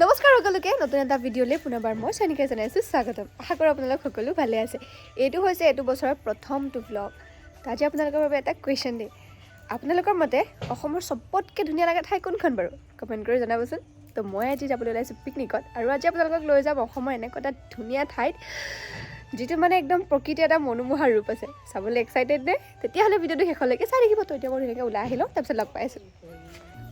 নমস্কাৰ সকলোকে নতুন এটা ভিডিঅ'লৈ পুনৰবাৰ মই চয়নিকাই জনাইছোঁ স্বাগতম। আশা কৰোঁ আপোনালোক সকলো ভালে আছে। এইটো হৈছে এইটো বছৰৰ প্ৰথমটো ব্লগ। তো আজি আপোনালোকৰ বাবে এটা কুৱেশ্যন দিয়ে। আপোনালোকৰ মতে অসমৰ চবতকৈ ধুনীয়া লগা ঠাই কোনখন বাৰু? কমেণ্ট কৰি জনাবচোন। তো মই আজি যাবলৈ ওলাইছোঁ পিকনিকত, আৰু আজি আপোনালোকক লৈ যাম অসমৰ এনেকুৱা এটা ধুনীয়া ঠাইত যিটো মানে একদম প্ৰকৃতিৰ এটা মনোমোহা ৰূপ আছে। চাবলৈ এক্সাইটেড নে? তেতিয়াহ'লে ভিডিঅ'টো শেষলৈকে চাই থাকিব। তো এতিয়া মই ধুনীয়াকৈ ওলাই আহিলোঁ, তাৰপিছত লগ পাইছোঁ।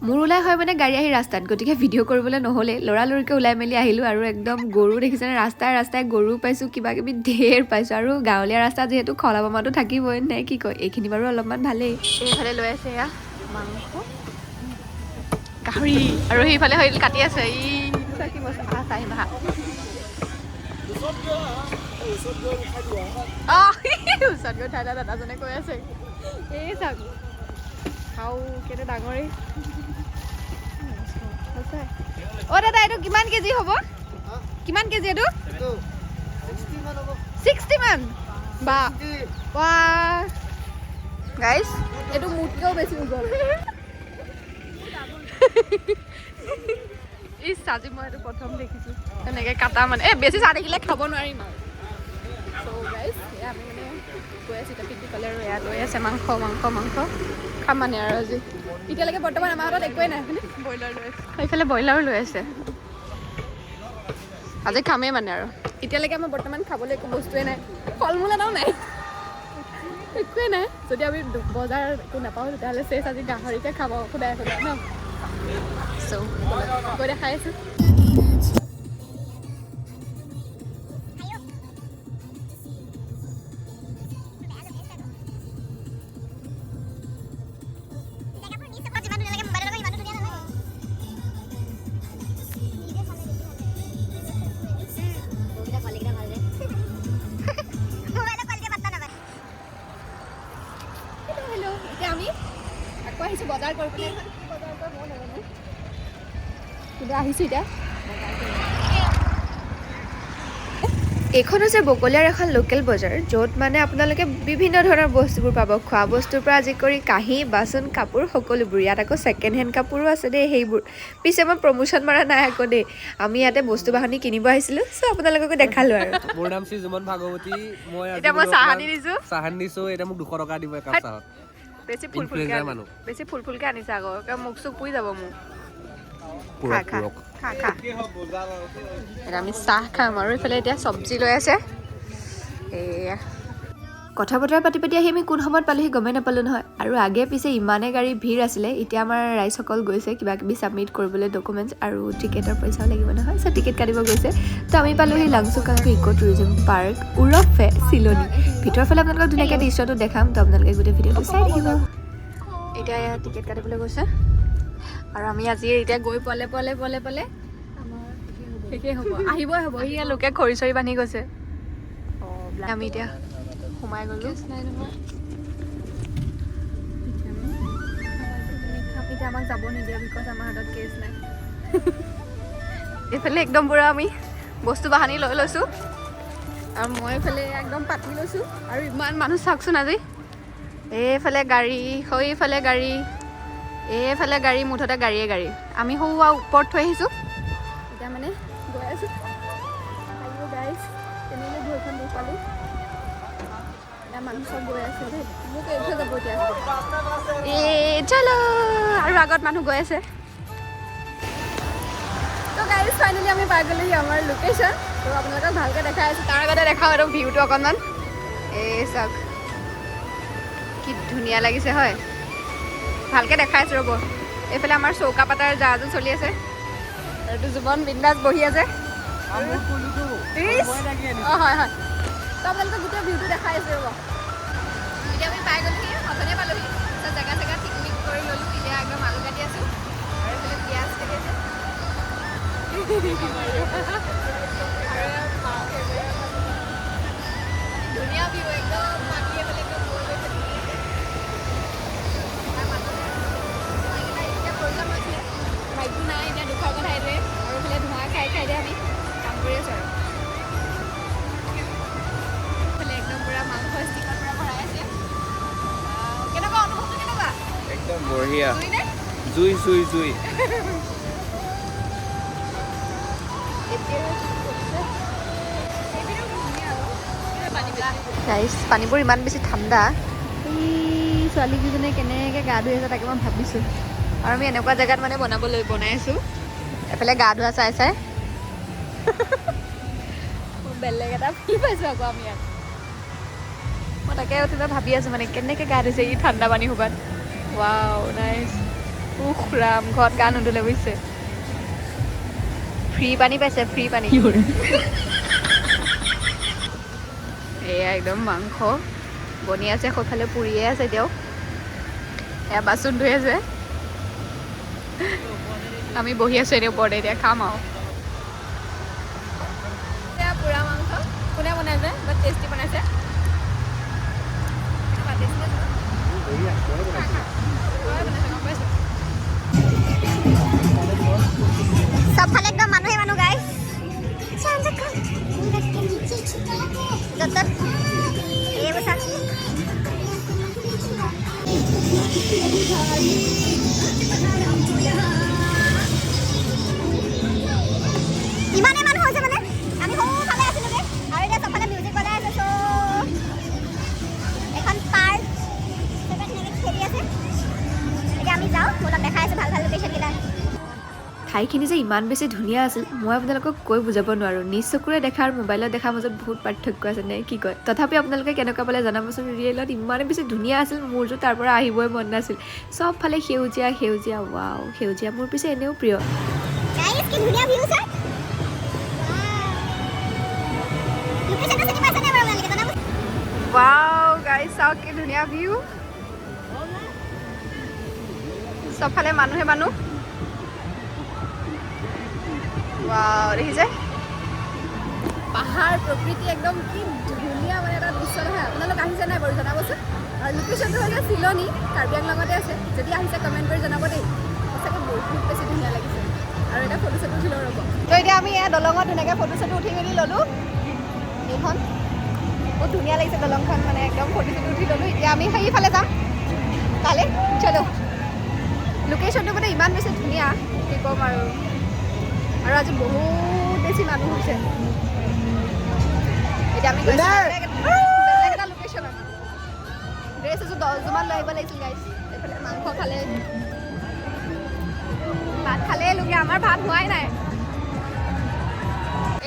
মোৰ ওলাই হয় মানে গাড়ী আহি ৰাস্তাত, গতিকে ভিডিঅ' কৰিবলৈ নহ'লে লৰালৰিকৈ ওলাই মেলি আহিলোঁ। আৰু একদম গৰু দেখিছেনে, ৰাস্তাই ৰাস্তাই গৰু পাইছোঁ, কিবা কিবি ঢেৰ পাইছোঁ। আৰু গাঁৱলীয়া ৰাস্তা যিহেতু খলা বমাটো থাকিবই, নে কি কয়? এইখিনি বাৰু অলপমান ভালেই। এইফালে লৈ আছে এয়া মাংস, গাহৰি, আৰু সেইফালে হৈ কাটি আছে ই কি বস্তু আহিম আহা। ওচৰত গৈ ঠাই দাদাজনে কৈ আছে এই চাওক খাওঁ কেইটা ডাঙৰেই। অ' দাদা এইটো কিমান কেজি হ'ব? কিমান কেজি এইটো? 60 মান? বা গাইজ এইটো মোতকৈও বেছি ওজন। ইছ আজি মই এইটো প্ৰথম দেখিছোঁ তেনেকৈ কাটা, মানে বেছি চাহ দেখিলে খাব নোৱাৰিম আৰু। চ' গাইজ আমি মানে গৈ আছোঁ এতিয়া পিকনিকলৈ, আৰু এয়া লৈ আছে মাংস মাংস মাংস খাম মানে আৰু আজি। এতিয়ালৈকে বৰ্তমান আমাৰ হাতত একোৱেই নাই, ব্ৰইলাৰ লৈ আছে, সেইফালে ব্ৰইলাৰো লৈ আছে। আজি খামেই মানে আৰু। এতিয়ালৈকে আমাৰ বৰ্তমান খাবলৈ একো বস্তুৱেই নাই, ফল মূল এটাও নাই, একোৱেই নাই। যদি আমি বজাৰ একো নাপাওঁ তেতিয়াহ'লে চেচ আজি গাহৰিকে খাব সদায় সদায় ন। চ' গৈ দেখাই আছোঁ। এতিয়া আমি আকৌ আহিছোঁ বজাৰ কৰিবলৈ, বজাৰ কৰিব মন নাজানো কিন্তু আহিছোঁ এতিয়া। এইখন হৈছে বকলিয়াৰ এখন লোকেল বজাৰ, য'ত মানে আপোনালোকে বিভিন্ন ধৰণৰ বস্তুবোৰ পাব। খোৱা বস্তুৰ পৰা আদি কৰি কাঁহী বাচন কাপোৰ সকলোবোৰ। ইয়াত আকৌ ছেকেণ্ড হেণ্ড কাপোৰো আছে দেই সেইবোৰ। পিছে মই প্ৰমোশ্যন মাৰা নাই আকৌ দেই, আমি ইয়াতে বস্তু বাহানি কিনিব আহিছিলোঁ। চ' আপোনালোককো দেখালোঁ আৰু। মোৰ নাম শ্ৰী জুমন ভাগৱতী। এতিয়া মই চাহানি দিছোঁ, চাহানি দিছোঁ। এতিয়া মোক 200 টকা দিব একাপ চাহত। বেছি ফুল ফুলকৈ আনিছে আকৌ, মুখ চুখ পুৰি যাব মোৰ। আমি চাহ খাম আৰু এইফালে এতিয়া চব্জি লৈ আছে। এয়া কথা বতৰা পাতি পাতি আহি আমি কোন সময়ত পালোহি গমেই নাপালোঁ নহয়। আৰু আগে পিছে ইমানেই গাড়ী ভিৰ আছিলে। এতিয়া আমাৰ ৰাইজসকল গৈছে কিবা কিবি ছাবমিট কৰিবলৈ ডকুমেণ্টছ, আৰু টিকেটৰ পইচাও লাগিব নহয়, চ' টিকেট কাটিব গৈছে। তো আমি পালোহি লাংচুকা ইক' টুৰিজম পাৰ্ক উৰফে চিলনী। ভিতৰৰ ফালে আপোনালোকক ধুনীয়াকৈ দৃশ্যটো দেখাম, তো আপোনালোকে গোটেই ভিডিঅ'টো চাই থাকিব। এতিয়া টিকেট কাটিবলৈ গৈছে, আৰু আমি আজি এতিয়া গৈ পালে শেষেই হ'ব, আহিবই হ'ব। সি লোকে খৰি চৰি বান্ধি গৈছে। আমি এতিয়া সোমাই গ'লোঁ। এতিয়া আমাক যাব নিদিয়ে, বিকজ আমাৰ হাতত কেছ নাই। এইফালে একদম পূৰা আমি বস্তু বাহানি লৈ লৈছোঁ, আৰু মই এইফালে একদম পাতি লৈছোঁ। আৰু ইমান মানুহ চাওকচোন আজি। এইফালে গাড়ী, সেইফালে গাড়ী, এইফালে গাড়ী, মুঠতে গাড়ীয়ে গাড়ী। আমি সৌ ওপৰত থৈ আহিছোঁ, এতিয়া মানে গৈ আছোঁ। গাইজ তেনেকৈ ভৰিখন দুখ পালোঁ। এতিয়া মানুহ চব গৈ আছে দেই, মোক এইফালে যাব এতিয়া। চলো, আৰু আগত মানুহ গৈ আছে। তো গাইজ ফাইনেলি আমি পাই গ'লোহি আমাৰ লোকেশ্যন। তো আপোনালোকক ভালকৈ দেখাই আছোঁ, তাৰ আগতে দেখাওঁ আৰু ভিউটো অকণমান। এই চাওক কি ধুনীয়া লাগিছে হয়, ভালকৈ দেখাই আছোঁ ৰ'ব। এইফালে আমাৰ চৌকা পাতাৰ জাহাজো চলি আছে, আৰু এইটো জুবন বিন্দাছ বহি আছে। অঁ হয় হয়, তো আপোনালোকে গোটেই ভিউটো দেখাই আছোঁ ৰ'ব। এতিয়া আমি পাই গ'লোহি, সঘনে পালোহি। জেগা পিকনিক কৰি ল'লোঁ। এতিয়া একদম আলু কাটি আছোঁ, আৰু এইফালে পিঁয়াজ কাটি আছে। ধুনীয়া ভিউ একদম, মাটি এইফালে একদম গৈ গৈছে। বাইকটো নাই এতিয়া, দুখৰ কথা এইটোৱে। আৰু এইফালে ধোঁৱা খাই খাই দিয়ে আমি কাম কৰি আছোঁ আৰু। এইফালে একদম পূৰা মাংস ষ্টিকৰ পৰা ভৰাই আছে। কেনেকুৱা অনুভৱটো কেনেকুৱা? একদম বঢ়িয়া। জুই জুই জুই। গাইছ পানীবোৰ ইমান বেছি ঠাণ্ডা এই ছোৱালীকেইজনীয়ে কেনেকৈ গা ধুই আছে তাকে মই ভাবিছোঁ আৰু আমি এনেকুৱা জেগাত মানে বনাই আছোঁ এফালে গা ধোৱা চাই চাই বেলেগ এটা ফিল পাইছোঁ আকৌ আমি ইয়াত মই তাকে উঠিলে ভাবি আছোঁ মানে কেনেকৈ গা ধুইছে ই ঠাণ্ডা পানী সোপাত ৱাও নাইচ উখ ৰাম ঘৰত গা নুধুলে বুজিছে ফ্ৰী পানী পাইছে ফ্ৰী পানী এয়া একদম মাংস বনি আছে সৌফালে পুৰিয়ে আছে এতিয়াও এয়া বাচন ধুই আছে আমি বহি আছোঁ এনেই ওপৰতে এতিয়া খাম আৰু এয়া পুৰা মাংস কোনে বনাইছে বৰ টেষ্টি বনাইছে सबफाले एकदम মানুহে মানুহ গাইস ये बसा ইমানে মানুহ আছে মানে আমি ভালে আছিলো গে আৰু এতিয়া সবফালে মিউজিক বজাই আছে সো এখন পাৰ্ক সেনেকে খেলি আছে এতিয়া আমি যাওঁ মোলক দেখাই আছে ভাল ভাল লোকেশ্যন কেইটা ঠাইখিনি যে ইমান বেছি ধুনীয়া আছিল মই আপোনালোকক কৈ বুজাব নোৱাৰোঁ নিজ চকুৰে দেখা আৰু মোবাইলত দেখাৰ মাজত বহুত পাৰ্থক্য আছে নে কি কয় তথাপি আপোনালোকে কেনেকুৱা পালে জনাবচোন ৰিয়েলত ইমানে বেছি ধুনীয়া আছিল মোৰতো তাৰ পৰা আহিবই মন নাছিল চবফালে সেউজীয়া সেউজীয়া ৱাও সেউজীয়া মোৰ পিছে এনেও প্ৰিয় गाइस की दुनिया व्यू है लोकेशन से नहीं पास नहीं बड़ा लगे ना ৱাও গাইছ চাওক কি ধুনীয়া ভিউ চবফালে মানুহে মানুহ ৱাও দেখিছে পাহাৰ প্ৰকৃতি একদম কি ধুনীয়া মানে এটা দৃশ্য নহয় আপোনালোক আহিছে নাই বাৰু জনাবচোন আৰু লোকেশ্যনটো হৈছে চিলনি কাৰ্বি আংলঙতে আছে যদি আহিছে কমেণ্ট কৰি জনাব দেই সঁচাকৈ বহুত বেছি ধুনীয়া লাগিছে আৰু এটা ফটো চটো উঠিলেও ৰ'ব তো এতিয়া আমি এয়া দলঙত ধুনীয়াকৈ ফটো চটো উঠি মেলি ল'লোঁ এইখন বহুত ধুনীয়া লাগিছে দলংখন মানে একদম ফটো চটো উঠি ল'লোঁ এতিয়া আমি সেইফালে যাম তালৈ চলো লোকেশ্যনটো মানে ইমান বেছি ধুনীয়া কি ক'ম আৰু আজি বহুত বেছি মানুহ হৈছে এতিয়া আমি বেলেগ এটা লোকেশ্যনত ড্ৰেছ এযোৰ 10যোৰমান লৈ আহিব লাগিছিল গাইছ এইফালে মাংস খালে ভাত খালেই লোকে আমাৰ ভাত হোৱাই নাই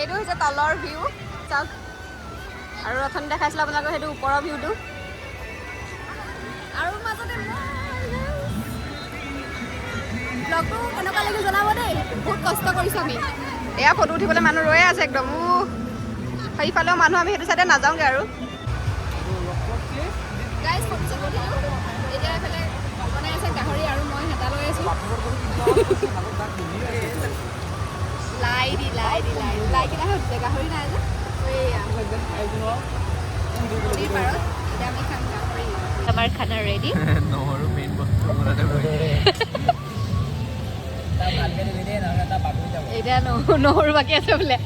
এইটো হৈছে তলৰ ভিউ চাওক আৰু অথনি দেখাইছিলোঁ আপোনালোকক সেইটো ওপৰৰ ভিউটো আৰু মাজতে ব্লগটো কেনেকুৱা লাগিল জনাব দেই বহুত কষ্ট কৰিছোঁ আমি এয়া ফটো উঠিবলৈ মানুহ ৰৈয়ে আছে একদম সেইফালেও মানুহ আমি সেইটো চাইডে নাযাওঁগৈ আৰু গাইজ ফটো চটো উঠিলোঁ এতিয়া এইফালে বনাই আছে গাহৰি আৰু মই হেতা লৈ আছোঁ লাই কিনাহে উঠিছে গাহৰি নাই যে এইয়া নদীৰ পাৰত এতিয়া আমি খাম গাহৰি আমাৰ খানা ৰেডি নহৰু মেইন বস্তু মূৰতে বহি এতিয়া নহৰু বাকী আছে বোলে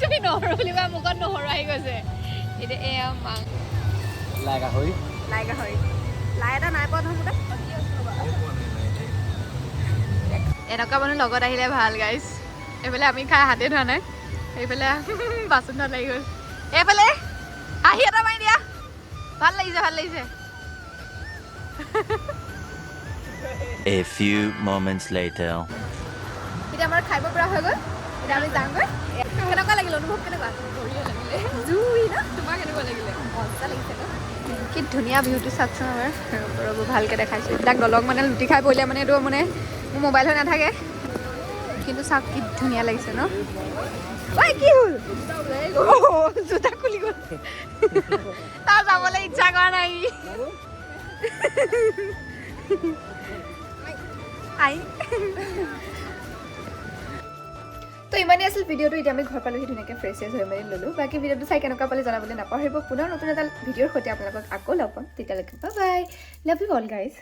তুমি নহৰু বুলি কোৱা মুখত নহৰু আহি গৈছে এতিয়া এয়া মাং লাই গাহৰি লাই এটা নাই পোৱা নহয় এনেকুৱা মানুহ লগত আহিলে ভাল গাইছ এইফালে আমি খাই হাতে ধোৱা নাই এইফালে বাচন ধোৱা লাগি গ'ল এইফালে আহি এটা মাৰি দিয়া ভাল লাগিছে A few moments later. এতিয়া আমাৰ খাব পৰা হৈ গ'ল এতিয়া আমি যাওঁগৈ কেনেকুৱা লাগিল অনুভৱ কেনেকুৱা বঢ়িয়া লাগিলে জুই ন তোমাৰ কেনেকুৱা লাগিলে মজা লাগিছে ন কি ধুনীয়া ভিউটো চাওকচোন আমাৰ ৰ'ব ভালকৈ দেখাইছোঁ এইবিলাক দলং মানে লুটি খাই পৰিলে মানে এইটো মানে মোৰ মোবাইল হৈ নাথাকে কিন্তু চাওক কি ধুনীয়া লাগিছে ন ঐ কি হ'ল জোতা খুলি গ'ল তাৰ যাবলৈ ইচ্ছা কৰা নাই আই তো ইমানেই আছিল ভিডিঅ'টো এতিয়া আমি ঘৰ পালোহি ধুনীয়াকৈ ফ্ৰেছ হৈ মেলি ল'লোঁ বাকী ভিডিঅ'টো চাই কেনেকুৱা পালে জনাবলৈ নাপাহৰিব পুনৰ নতুন এটা ভিডিঅ'ৰ সৈতে আপোনালোকক আকৌ লগ পাম তেতিয়ালৈকে bye bye love you all guys